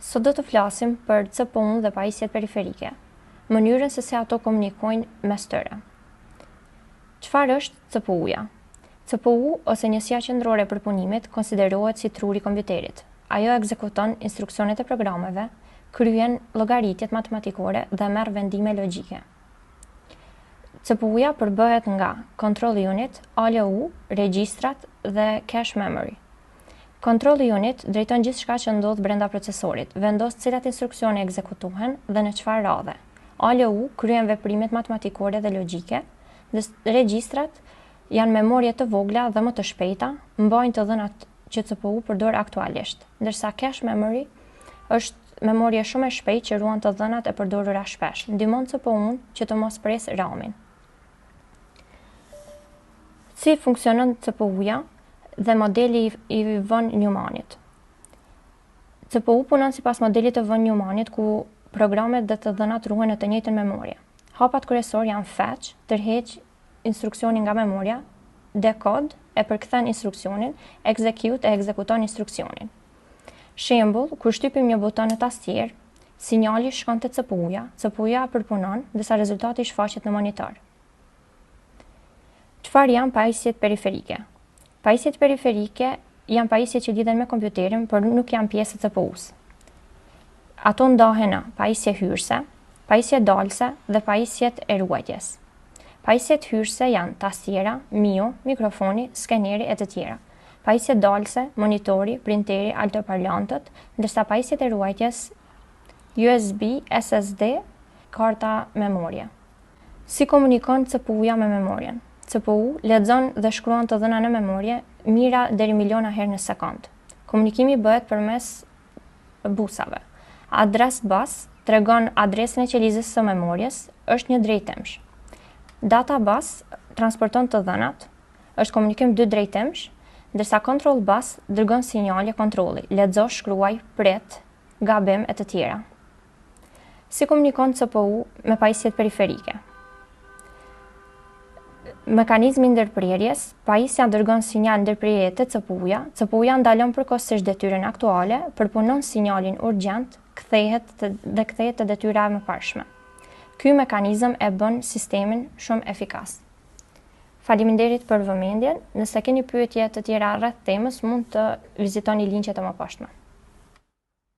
Sot do të flasim për CPU-n dhe pajisjet periferike, mënyrën se si ato komunikojnë mes tyre. Çfarë është CPU-ja? CPU ose njësia qendrore e përpunimit konsiderohet si truri i kompjuterit. Ajo ekzekuton instruksionet e programeve, kryen llogaritjet matematikore dhe merr vendime logjike. CPU-ja përbëhet nga control unit, ALU, regjistrat dhe cache memory. Control unit drejton gjithçka që ndodh brenda procesorit, vendos cilat instruksione ekzekutohen dhe në çfarë radhe. ALU kryen veprimet matematikore dhe logjike, dhe regjistrat janë memorje të vogla dhe më të shpejta, mbajnë të dhënat që CPU përdor aktualisht, ndërsa cache memory është memorje shumë e shpejtë që ruan të dhënat e përdorura shpesh, ndihmon CPU-n që të mos presë RAM-in. Si funksionon CPU-ja dhe modeli i von Neumannit? CPU punon sipas modelit të von Neumannit, ku programet dhe të dhënat ruhen në të njëjtën memorje. Hapat kryesor janë fetch, tërheq instruksionin nga memorja, decode e përkthen instruksionin, execute e ekzekuton instruksionin. Shembull, kur shtypim një buton në tastier, sinjali shkon te CPU-ja, CPU-ja përpunon, ndërsa rezultati shfaqet në monitor. Çfarë janë pajisjet periferike? Pajisjet periferike janë pajisje që lidhen me kompjuterin, por nuk janë pjesë të CPU-s. Ato ndahen në pajisje hyrëse, pajisje dalëse dhe pajisjet e ruajtjes. Pajisjet hyrëse janë tastiera, MIU, mikrofoni, skeneri e të tjera. Pajisjet dalëse, monitori, printeri, altoparlantët, ndërsa pajisjet e ruajtjes USB, SSD, karta memorje. Si komunikon CPU-ja me memorjen? CPU lexon dhe shkruan të dhëna në memorje mijëra deri miliona herë në sekond. Komunikimi bëhet përmes busave. Adres bus tregon adresën e qelizës së memorjes, është një drejtimsh. Data bus transporton të dhënat, është komunikim dy drejtimsh, ndërsa control bus dërgon sinjale kontrolli, lexo, shkruaj, pret, gabim e të tjera. Si komunikon CPU me pajisjet periferike? Mekanizmi ndërprerjes, pajisja dërgon sinjal ndërprerje te CPU-ja, CPU-ja ndalon përkohësisht detyrën aktuale, përpunon sinjalin urgjent, kthehet te detyra e mëparshme. Ky mekanizëm e bën sistemin shumë efikas. Faleminderit për vëmendjen. Nëse keni pyetje të tjera rreth temës, mund të vizitoni linkjet e mëparshme.